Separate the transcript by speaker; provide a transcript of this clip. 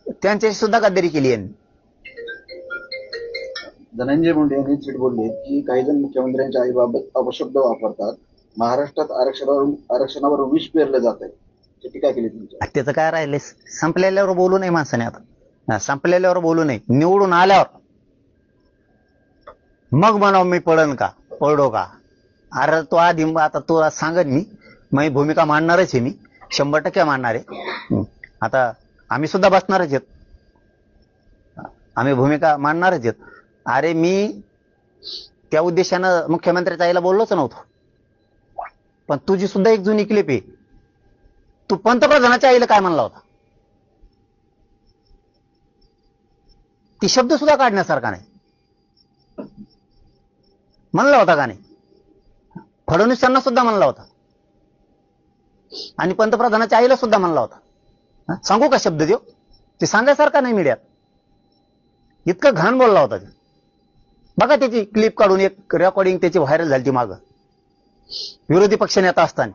Speaker 1: त्यांच्याशी सुद्धा गद्दारी केली यांनी.
Speaker 2: धनंजय मुंडे यांनी थेट बोलले की काही जण मुख्यमंत्र्यांच्या आईबाबत अपशब्द वापरतात. महाराष्ट्रात आरक्षणावर विष पेरलं जात आहे, टीका केली तुमच्या.
Speaker 1: त्याचं काय राहिले, संपलेल्यावर बोलू नये माणसाने. आता संपलेल्यावर बोलू नये, निवडून आल्यावर मग म्हणावं मी पळडो का. अरे तो आधी आता तो सांगत मी भूमिका मांडणारच आहे, मी 100% मांडणार आहे. आता आम्ही सुद्धा बसणारच आहेत, आम्ही भूमिका मांडणारच आहेत. अरे मी त्या उद्देशानं मुख्यमंत्र्याच्या आईला बोललोच नव्हतो. पण तुझी सुद्धा एक जुनी क्लिप आहे, तू पंतप्रधानाच्या आईला काय म्हणला होता, ती शब्द सुद्धा काढण्यासारखा नाही. म्हणला होता का नाही? फडणवीसांना सुद्धा म्हणला होता आणि पंतप्रधानाच्या आईला सुद्धा म्हणला होता. सांगू का शब्द देव, ते सांगायसारखा नाही मीडियात. इतकं घाण बोलला होता ते. बघा त्याची क्लिप काढून, एक रेकॉर्डिंग त्याची व्हायरल झाली ती मागं, विरोधी पक्षनेता असताना.